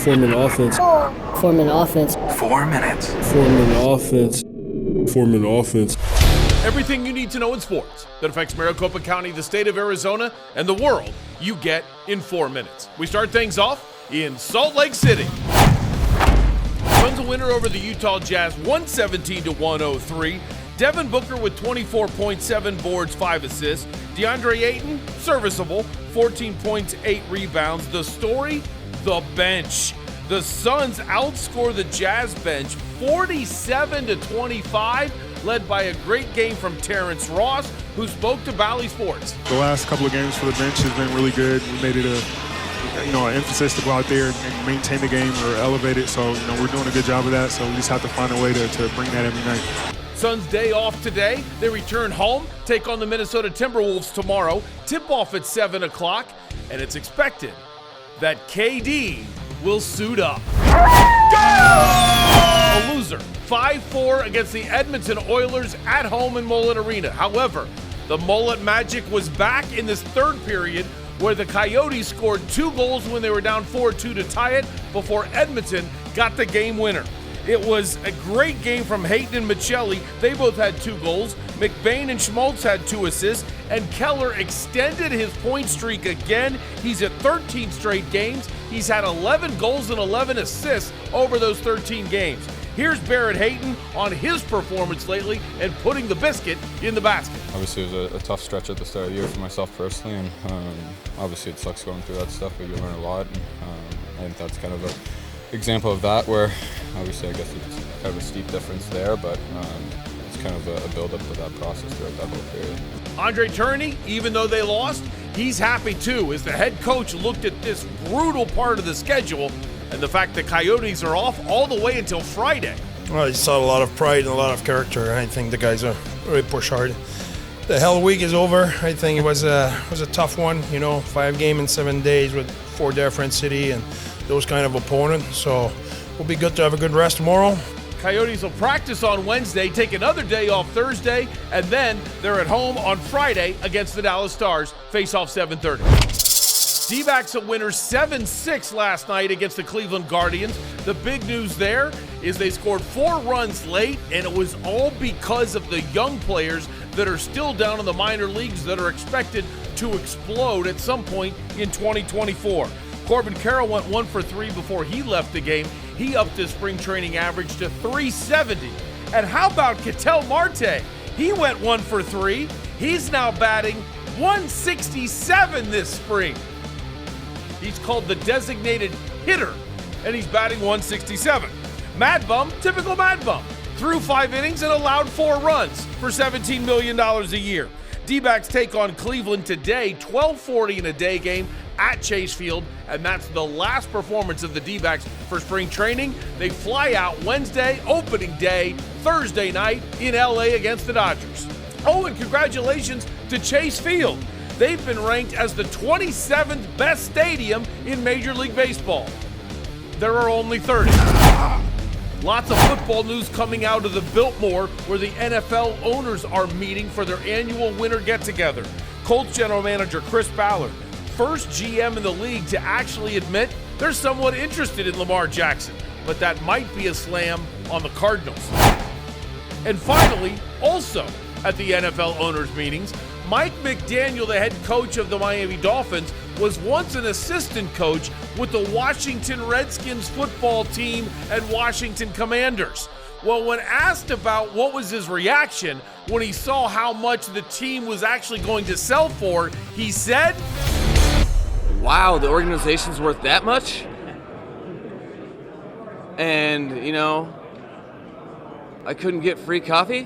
Four-minute offense. 4-minute offense. 4 minutes. Four-minute offense. Four-minute offense. Everything you need to know in sports that affects Maricopa County, the state of Arizona, and the world, you get in 4 minutes. We start things off in Salt Lake City. Suns a winner over the Utah Jazz, 117-103. Devin Booker with 24.7 boards, 5 assists. DeAndre Ayton, serviceable, 14 points, 8 rebounds. The story, the bench. The Suns outscore the Jazz bench 47-25, led by a great game from Terrence Ross, who spoke to Bally Sports. The last couple of games for the bench has been really good. We made it an emphasis to go out there and maintain the game or elevate it. So, we're doing a good job of that. So we just have to find a way to bring that every night. Suns day off today. They return home, take on the Minnesota Timberwolves tomorrow. Tip-off at 7 o'clock, and it's expected that KD will suit up. A loser, 5-4 against the Edmonton Oilers at home in Mullet Arena. However, the Mullet Magic was back in this third period where the Coyotes scored 2 goals when they were down 4-2 to tie it before Edmonton got the game winner. It was a great game from Hayton and Michelli. They both had 2 goals. McBain and Schmaltz had 2 assists, and Keller extended his point streak again. He's at 13 straight games. He's had 11 goals and 11 assists over those 13 games. Here's Barrett Hayton on his performance lately and putting the biscuit in the basket. Obviously, it was a tough stretch at the start of the year for myself personally, and obviously it sucks going through that stuff, but you learn a lot. And I think that's kind of an example of that, where obviously I guess it's kind of a steep difference there, but it's kind of a build-up to that process throughout that whole period. Andre Turney, even though they lost, he's happy too, as the head coach looked at this brutal part of the schedule and the fact that Coyotes are off all the way until Friday. Well, you saw a lot of pride and a lot of character. I think the guys are really push hard. The hell week is over. I think it was a tough one, 5 games in 7 days with 4 different city and those kind of opponents. So we'll be good to have a good rest tomorrow. Coyotes will practice on Wednesday, take another day off Thursday, and then they're at home on Friday against the Dallas Stars. Face off 7:30. D-backs a winner 7-6 last night against the Cleveland Guardians. The big news there is they scored 4 runs late, and it was all because of the young players that are still down in the minor leagues that are expected to explode at some point in 2024. Corbin Carroll went 1 for 3 before he left the game. He upped his spring training average to 370. And how about Ketel Marte? He went 1 for 3. He's now batting 167 this spring. He's called the designated hitter, and he's batting 167. Mad Bum, typical Mad Bum, threw 5 innings and allowed 4 runs for $17 million a year. D-backs take on Cleveland today, 12:40 in a day game at Chase Field, and that's the last performance of the D-backs for spring training. They fly out Wednesday, opening day, Thursday night in LA against the Dodgers. Oh, and congratulations to Chase Field. They've been ranked as the 27th best stadium in Major League Baseball. There are only 30. Lots of football news coming out of the Biltmore, where the NFL owners are meeting for their annual winter get-together. Colts general manager Chris Ballard, first GM in the league to actually admit they're somewhat interested in Lamar Jackson, but that might be a slam on the Cardinals. And finally, also at the NFL owners meetings, Mike McDaniel, the head coach of the Miami Dolphins, was once an assistant coach with the Washington Redskins football team and Washington Commanders. Well, when asked about what was his reaction when he saw how much the team was actually going to sell for, he said, "Wow, the organization's worth that much? And, I couldn't get free coffee?"